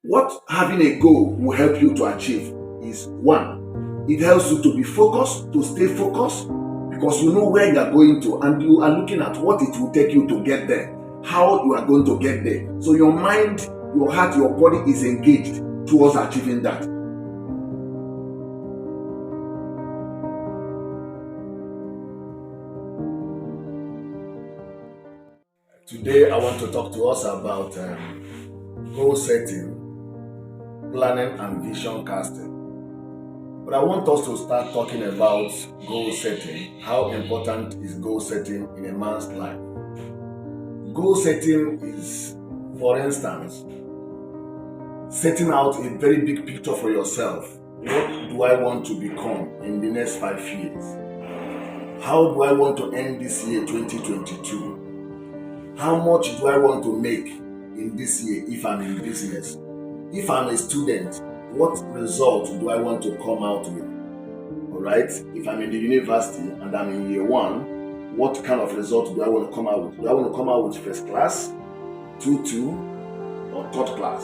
What having a goal will help you to achieve is one, it helps you to be focused, to stay focused, because you know where you are going to and you are looking at what it will take you to get there, how you are going to get there. So your mind, your heart, your body is engaged towards achieving that. Today, I want to talk to us about goal setting, planning, and vision casting. But I want us to start talking about goal setting. How important is goal setting in a man's life? Goal setting is, for instance, setting out a very big picture for yourself. What do I want to become in the next 5 years? How do I want to end this year 2022? How much do I want to make in this year if I'm in business? If I'm a student, what result do I want to come out with? Alright? If I'm in the university and I'm in year 1, what kind of result do I want to come out with? Do I want to come out with first class, 2-2, or third class?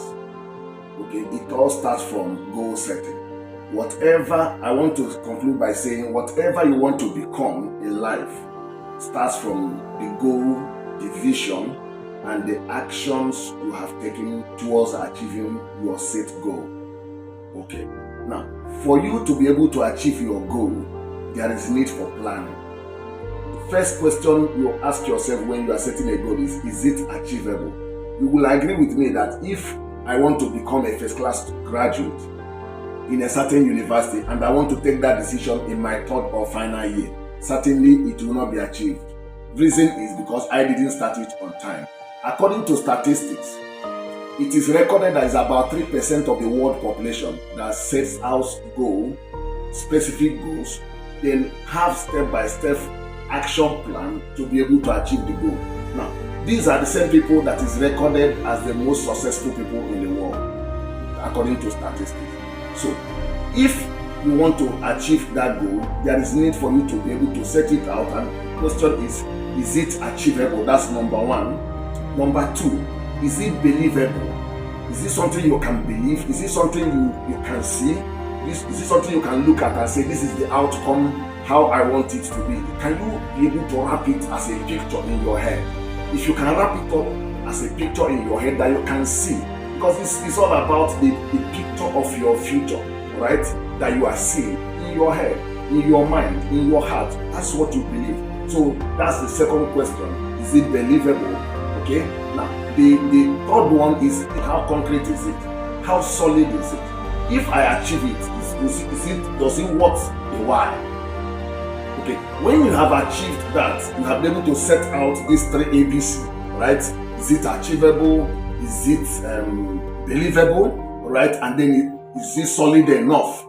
Okay, it all starts from goal setting. Whatever, I want to conclude by saying, whatever you want to become in life starts from the goal, the vision, and the actions you have taken towards achieving your set goal. Okay, now, for you to be able to achieve your goal, there is need for planning. The first question you ask yourself when you are setting a goal is it achievable? You will agree with me that if I want to become a first class graduate in a certain university and I want to take that decision in my third or final year, certainly it will not be achieved. Reason is because I didn't start it on time. According to statistics, it is recorded that it's about 3% of the world population that sets out goals, specific goals, then have step-by-step action plan to be able to achieve the goal. Now, these are the same people that is recorded as the most successful people in the world, according to statistics. So, if you want to achieve that goal, there is need for you to be able to set it out, and the question is it achievable? That's number one. Number two, is it believable? Is it something you can believe? Is it something you can see? Is it something you can look at and say, this is the outcome, how I want it to be? Can you be able to wrap it as a picture in your head? If you can wrap it up as a picture in your head that you can see, because it's all about the picture of your future, right? That you are seeing in your head, in your mind, in your heart. That's what you believe. So that's the second question. Is it believable? Okay. Now the third one is, how concrete is it? How solid is it? If I achieve it, does it worth the why? Okay. When you have achieved that, you have been able to set out these 3 ABC, right? Is it achievable? Is it believable? Right? And then is it solid enough?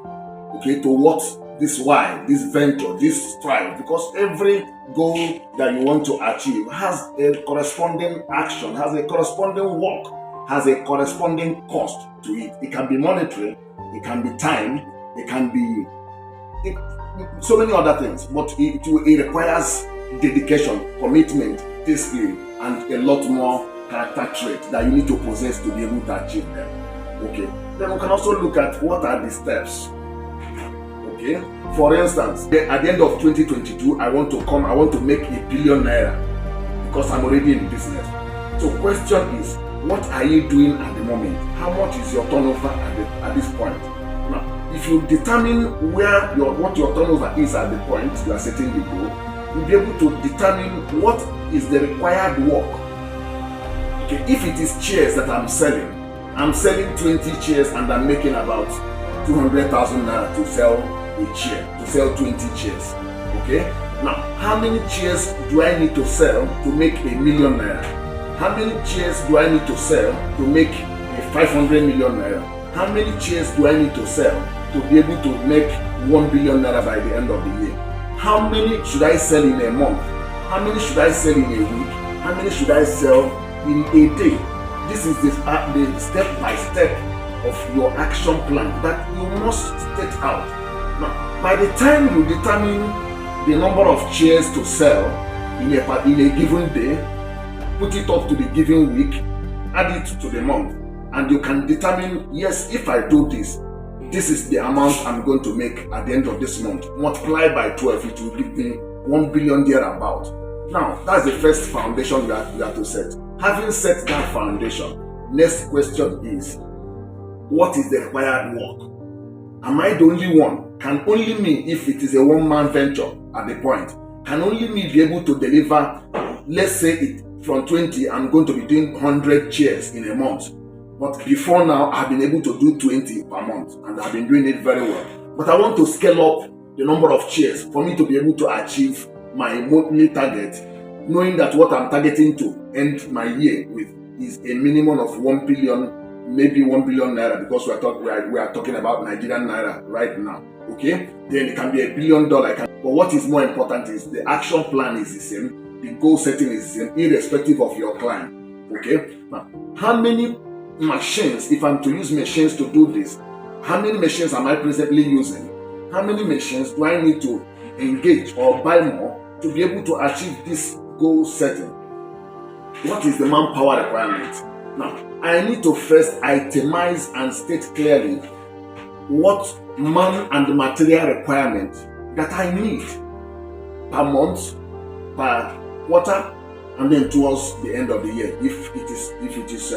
Okay, to what this why, this venture, this strive? Because every goal that you want to achieve has a corresponding action, has a corresponding work, has a corresponding cost to it. It can be monetary, it can be time, it can be so many other things, but it requires dedication, commitment, discipline, and a lot more character traits that you need to possess to be able to achieve them. Okay, then we can also look at what are the steps. Okay, for instance, at the end of 2022, I want to make ₦1 billion because I'm already in business. So question is, what are you doing at the moment? How much is your turnover at this point? Now, if you determine what your turnover is at the point you are setting the goal, you'll be able to determine what is the required work. Okay, if it is chairs that I'm selling 20 chairs and I'm making about 200,000 naira to sell a chair, to sell 20 chairs. Okay? Now, how many chairs do I need to sell to make ₦1 million? How many chairs do I need to sell to make a 500 million naira? How many chairs do I need to sell to be able to make ₦1 billion by the end of the year? How many should I sell in a month? How many should I sell in a week? How many should I sell in a day? This is the step-by-step of your action plan that you must state out. Now, by the time you determine the number of chairs to sell in a given day, put it up to the given week, add it to the month, and you can determine, yes, if I do this, this is the amount I'm going to make at the end of this month. Multiply by 12, it will give me 1 billion thereabout. Now, that's the first foundation you have to set. Having set that foundation, next question is, what is the required work? Am I the only one? Can only me, if it is a one-man venture at the point, can only me be able to deliver, let's say it from 20, I'm going to be doing 100 chairs in a month. But before now, I've been able to do 20 per month, and I've been doing it very well. But I want to scale up the number of chairs for me to be able to achieve my monthly target, knowing that what I'm targeting to end my year with is a minimum of 1 billion, maybe 1 billion naira, because we are talking about Nigerian naira right now. Okay? Then it can be $1 billion. But what is more important is the action plan is the same, the goal setting is the same, irrespective of your client. Okay? Now, how many machines, if I'm to use machines to do this, how many machines am I presently using? How many machines do I need to engage or buy more to be able to achieve this goal setting? What is the manpower requirement? Now, I need to first itemize and state clearly what man and material requirement that I need per month, per quarter, and then towards the end of the year, if it is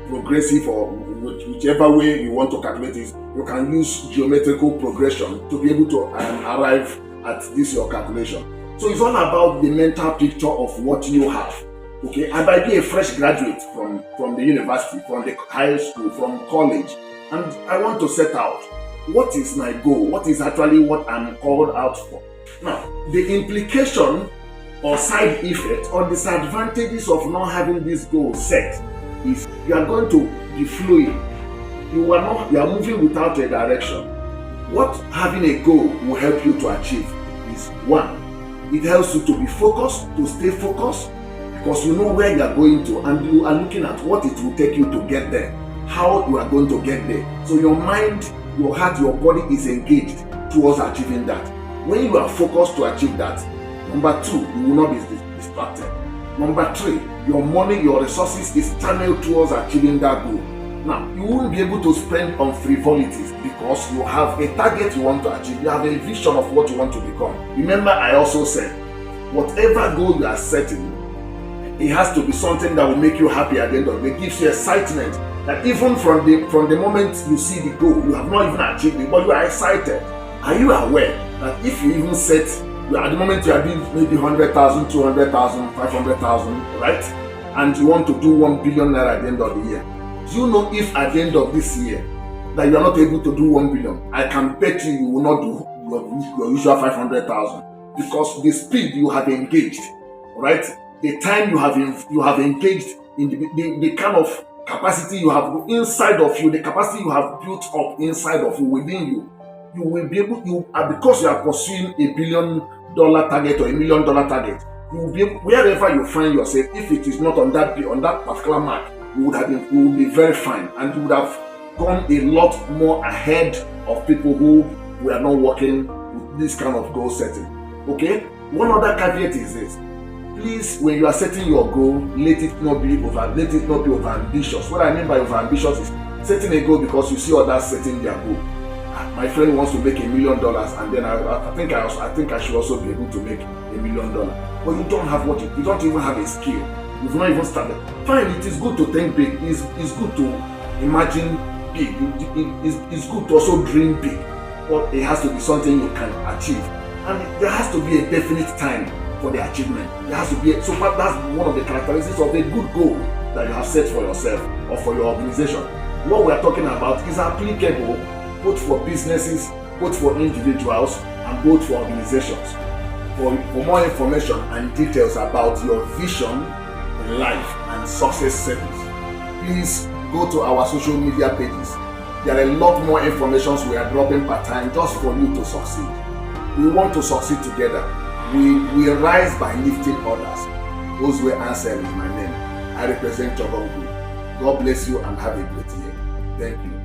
progressive, or whichever way you want to calculate it. You can use geometrical progression to be able to arrive at this your calculation. So it's all about the mental picture of what you have. Okay, I might be a fresh graduate from the university, from the high school, from college, and I want to set out what is my goal, what is actually what I'm called out for. Now, the implication or side effect or disadvantages of not having this goal set is you are going to be fluid. You are moving without a direction. What having a goal will help you to achieve is, one, it helps you to be focused, to stay focused, because you know where you are going to, and you are looking at what it will take you to get there, how you are going to get there. So your mind, your heart, your body is engaged towards achieving that. When you are focused to achieve that, number two, you will not be distracted. Number three, your money, your resources is channeled towards achieving that goal. Now, you won't be able to spend on frivolities because you have a target you want to achieve. You have a vision of what you want to become. Remember, I also said, whatever goal you are setting, it has to be something that will make you happy at the end of the day. It gives you excitement. That even from the moment you see the goal, you have not even achieved it, but you are excited. Are you aware that if you even set, at the moment you are doing maybe 100,000, 200,000, 500,000, right? And you want to do 1 billion naira at the end of the year. Do you know if at the end of this year that you are not able to do 1 billion, I can bet you will not do your usual 500,000, because the speed you have engaged, right? The time you have engaged in the kind of capacity you have inside of you, the capacity you have built up inside of you, within you, you will be able, because you are pursuing $1 billion target or $1 million target, you will be able, wherever you find yourself, if it is not on that particular mark, you will be very fine, and you would have gone a lot more ahead of people who were not working with this kind of goal setting. Okay? One other caveat is this. Please, when you are setting your goal, let it not be over ambitious. What I mean by over ambitious is setting a goal because you see others setting their goal. My friend wants to make $1 million, and then I think I should also be able to make $1 million. But you don't have you don't even have a skill. You've not even started. Fine, it is good to think big. It's good to imagine big. It's good to also dream big. But it has to be something you can achieve, and there has to be a definite time for the achievement. There has to be that's one of the characteristics of a good goal that you have set for yourself or for your organization. What we are talking about is applicable both for businesses, both for individuals, and both for organizations. For more information and details about your vision, life, and success savings, please go to our social media pages. There are a lot more information we are dropping per time just for you to succeed. We want to succeed together. We rise by lifting others. Those were answered is my name. I represent Jobon Group. God bless you and have a great year. Thank you.